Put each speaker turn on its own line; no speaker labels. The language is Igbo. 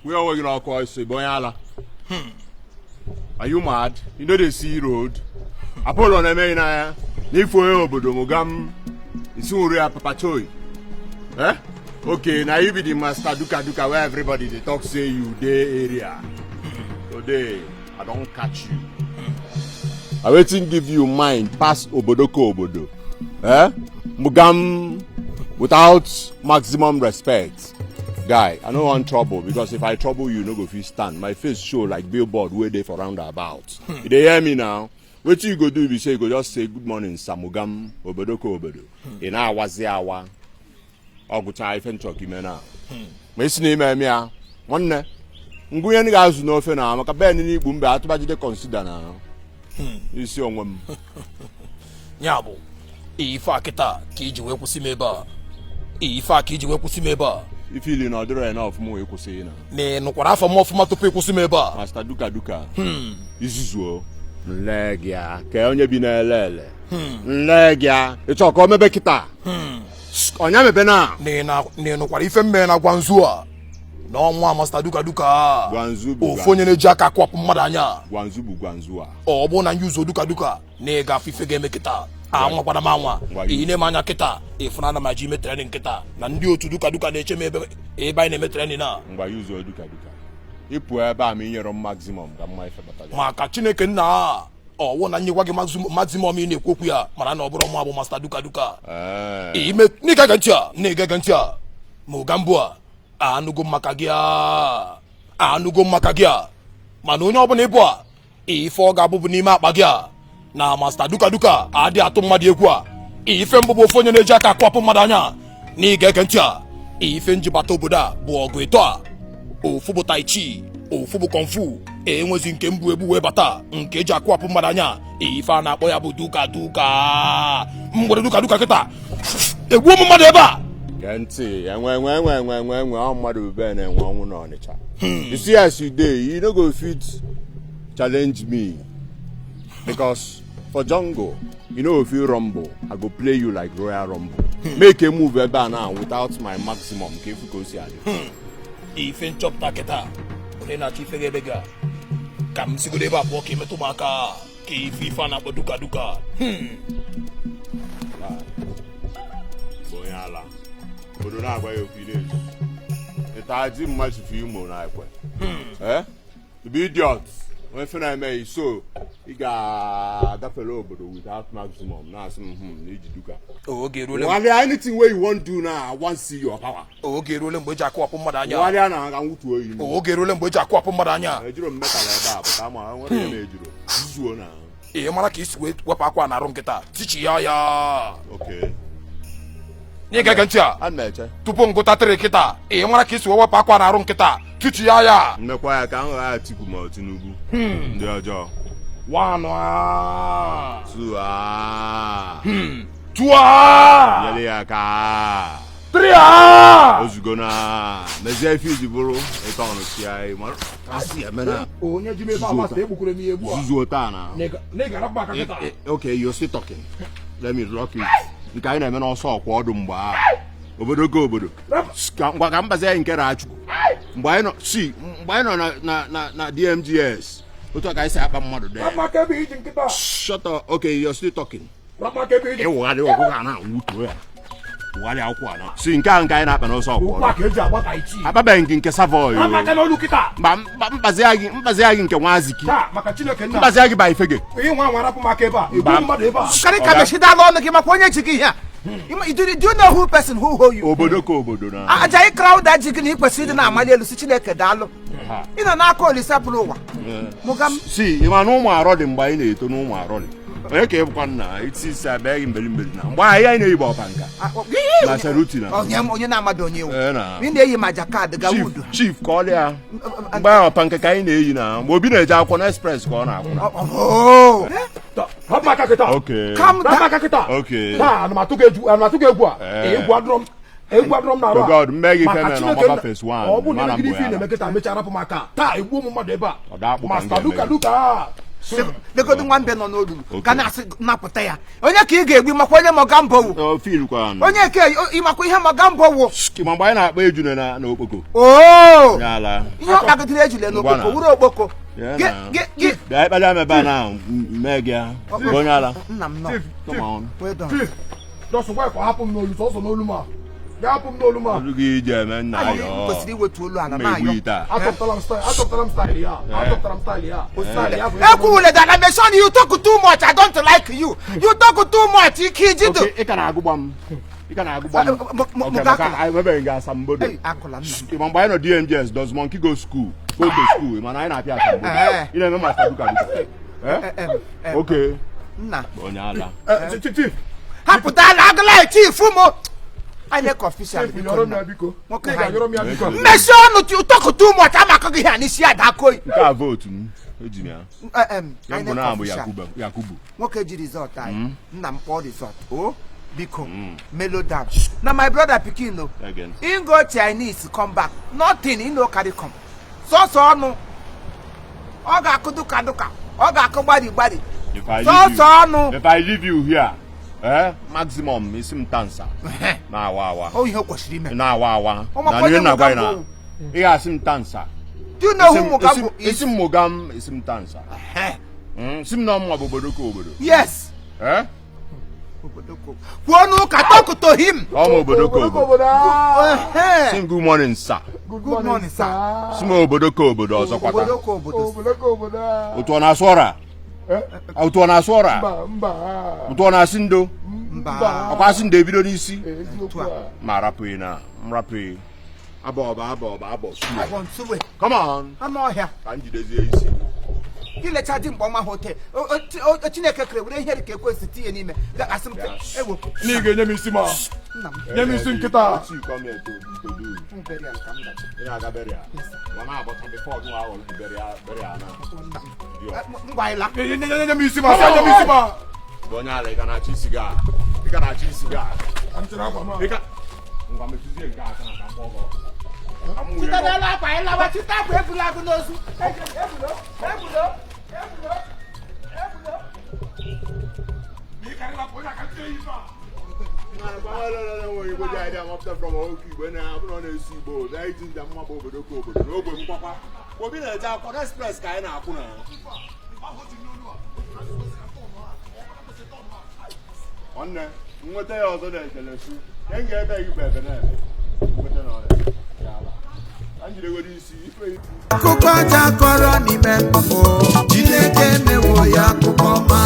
We are working our course, Boyala. Are you mad? You know the sea road? Apollo and Emena, Nifo, Bodomogam, Isuria Papatoy. Eh? Okay, now you be the master Duka where everybody they talk say you day area. Today, I don't catch you. I waiting give you mine, pass Obodoko Obodo. Eh? Mugam without maximum respect. Guy, I don't want trouble because if I trouble you, no go fit stand. My face show like billboard where they for roundabout. You dey hear me now? What you go do? You say you go just say good morning, Samugam Obodoko Obodo. In our waziawa. Ogucha ifen choki mena. Mesi ni me mia. One nguye ni gazu no fe na maka be ni Igbo mbe atuba jide consider na. Isi onwem.
Nyabo. Ife akita ka iji wee kwụsị m ebe a. Ife a ka iji wee kwụsị m ebe a.
Ife ili na ọdịrọ enough mụ wee kwụsị na.
Na nụkwara afọ m ọfụma tupu ịkwụsị m ebe a.
Master Duka. Izuzuo. Nlegya. Ka onye bi na elele. Nlegya. Ịchọ ka o mebe kita. Onya mebe na.
Na nụkwara ife mme na gwanzu a. N'ọnwa Master Duka.
Gwanzu bụ.
Ofu onye na-eji aka akwapụ mmadụ anya.
Gwanzu bụ gwanzu a.
Ọ bụ na nyuzo Duka na ịga afọ ife ga-eme kita. Anwa kwada manwa ine manya kita ifuna ma ji metreni nkita na ndị otu Duka na-eche m ebe anyị na metreni na
ngwa yuzo Duka ipu ebe a ma inyere maximum ka mma ife bata
maka Chineke nna ọwụ na nyekwa gị maximum ị na-ekwu okwu ya mana na ọ bụrụ mụ abụ Master Duka ime n'ịga ntị a MOGAMBO a anụgo maka gị mana onye ọbụla ịbụ a ife ọ ga-abụbụ n'ime akpa gị a na Master Duka adị atụ mmadụ egwu a ife mbụbụ ofu onye na-eji aka akwapụ mmadụ anya na ịga ege ntị a ife njibata obodo a bụ ọgụ ịtọ a ofu bụ tai chi ofu bụ kung fu enwezi nke mbụ egbu wee bata nke eji akwapụ mmadụ anya ife a na-akpọ ya bụ Duka mgbere Duka kịta egbu ụmụ mmadụ ebe a
gee ntị enwe mmadụ ube na-enwe ọnwụ n'Ọnịcha. You see as you dey you no go fit challenge me because for jungle, you know if you rumble, I go play you like Royal Rumble. Make a move ebe now without my maximum. Ka ifu ka o si adị.
Ife nchọpụta kịta onye na-achọ ife ga-ebega ka m sigodo ebe abụọ ka emetụ m aka ka ife a na-akpọ Duka.
Onye ala obodo na-agwa ya okwu ile ịta ji mmadụ fi Imo na ekwe. To be idiot. When you na-eme so ị ga-agafere obodo without maximum na asị na-eji Duka.
Oge ruole
anything wey you want do now, I want see your power.
Oge ruole mgbe eji akwapụ mmadụ anya.
Wale na aga nwutu oyi.
Oge ruole mgbe eji akwapụ mmadụ anya.
Ejiro metal ebe a pụta ma nwere ihe na-ejiro. Zuo na.
Ihe mara ka isi wepụ akwa na arụ nkịta tichi ya.
Okay.
N'ịga ege ntị a.
A na-eche.
Tupu ngụta tịrị kịta ihe mara ka isi wepụ akwa na arụ nkịta tichi ya.
Mmekwa ya ka ahụ ha Atiku ma Tinubu. Ndị ọjọọ.
One.
Two.
Two.
Nyere ya ka.
Three.
Ozugo na mezie ife iji bụrụ ịta ọnụ si anyị mara. Asị ya mena.
Onye ji mefe amasta egbukwere m egbu a.
Zuzuo taa na.
N'ịga rapụ aka kịta.
Okay, you're still talking. Let me rock it. Nke anyị na-eme n'ọsọ ọkwa ọdụ mgbe a. Obodo ngwa ka mbazi anyị nke Rachukwu. Mgbe anyị nọ na DMGS. Otu aka anyị si akpa mmadụ dị. Shut up. Okay, you're still talking. Ịwụgharị ọgwụ ha na-awụtuo ya. Wụgharị akwụkwọ a na. Si nke a nke anyị na-akpa n'ọsọ ọkwa ọdụ. Akpabeghị nke Savoy. Mbazi anyị nke Nwaziki. Mbazi anyị ba Ifege.
Karika meshida ọnụ gị maka onye ji gị ihe. Do you know who person who hold you?
Obodo ka obodo na.
Ajaghị crowd that ji gị na ikwesịrị ịdị na-amali elu si Chineke daalụ. Ị nọ n'aka Olise pụrụ ụwa.
Si ịma na ụmụ arọ dị mgbe anyị na-eto n'ụmụ arọ dị. Onye ka ịbụkwa nna iti isi abịaghị mbeli na mgbe anyị na-eyi bụ ọpanka na saruti na
onye na-amadụ onye ewu ị na-eyi ma jakad gawa udo
chief ka ọ dị ya mgbe ahụ ọpanka ka anyị na-eyi na mgbe Obi na-eje akwụkwọ na express ka ọ na-akwụ
na
God mmeghi feme na ọgbaba phase 1
ọ bụ na gị ife na-emeketa mechara rapụ maka taa egbu ụmụ mmadụ ebe a Master Duka
legodu nwa mbe nọ n'olulu ka na-asị napụta ya onye ka ị ga-egbu makwa onye mogambo wụ onye ka ịmakwa ihe mogambo wụ
ma mgbe anyị na-akpa ejune na okpoko
ihe ọ kpagidere ejule n'okpoko wuru okpoko
bịa ịkpalịa m ebe a na mee gị onye ala
nna m nọ
hapụ m n'olu sọsọ n'olu ma hapụ m n'olu ma
gị ije eme nna ya
kwesịrị iwetu olu ala na-ayọ
atọpụtara m staịlị ya
ekwuwule that I mention you talk too much. I don't like you. You talk too much. Ike ijidu.
Ị ka na-agụgba m. Maka anyị mebeghị gị asambodo. Ma mgbe anyị nọ DMJS, does monkey go to school? Mana anyị na-apịa asambodo. Ị na-eme master duka duka. Okay.
Nna.
Onye ala.
Chief.
Hapụtala agụla chief mo. I make official. Mmesi ọnụ you talk too much. Amaka gị ha n'isi adakoi.
Nke a vote m. Eji m ya. Mbụ na abụ Yakubu.
Nwoke ji result anyị. Nna m kpọọ result. Oh, biko. Melodam. Na my brother pikin no. In go Chinese come back. Nothing in no carry come. So ọnụ. Ọ ga-akụ duka. Ọ ga-akụ gbadi. So
if I leave you here, maximum isi m tansa. Na awa.
Oh, ihe kwesịrị ime.
Na awa. Na ihe na-agwa na. Ị ga-asị m tansa.
Do you know who Mogambo is?
Isim Mogam, isim Tansa. Sim no mo obodoko obodo.
Yes.
Obodoko.
Wonu ka talk to him.
Obodoko obodo. Sim good morning, sir.
Good morning, sir.
Sim obodoko obodo ọzọ kwata.
Obodoko obodo.
Otu na asora. Otu na asora.
Mba.
Otu na asindo.
Mba.
Akwa asindo ebido n'isi. Ma rapụ na. Mrapụ. Abo. Come on.
I'm all here.
Ka njidezie isi.
Ile charging bomb hotel. Chineke kere were ihe ka ekwesị tinye n'ime. Asị m ewo.
Ni ga-enye m isi ma. Nye m isi nkịta.
Ngwa ịla.
Nye m isi ma.
Onye ala ị ga na-achị siga. Ngwa metuzie nke aka na mkpọgọ.
Chitadala akwa ịlawa chita bụ ebulago n'ozu. Ebulo.
Obi na-eje akwụkwọ express ka anyị na-akwụ na nwanne nweta ya ọzọ na-ekele su ya ga-ebe igbe ebe na-ebe nweta na ọrịa ya ala anjidegoro isi ife iti
akụkọ ọcha kọrọ n'ime mmụọ Chineke mewo ya akụkọ ma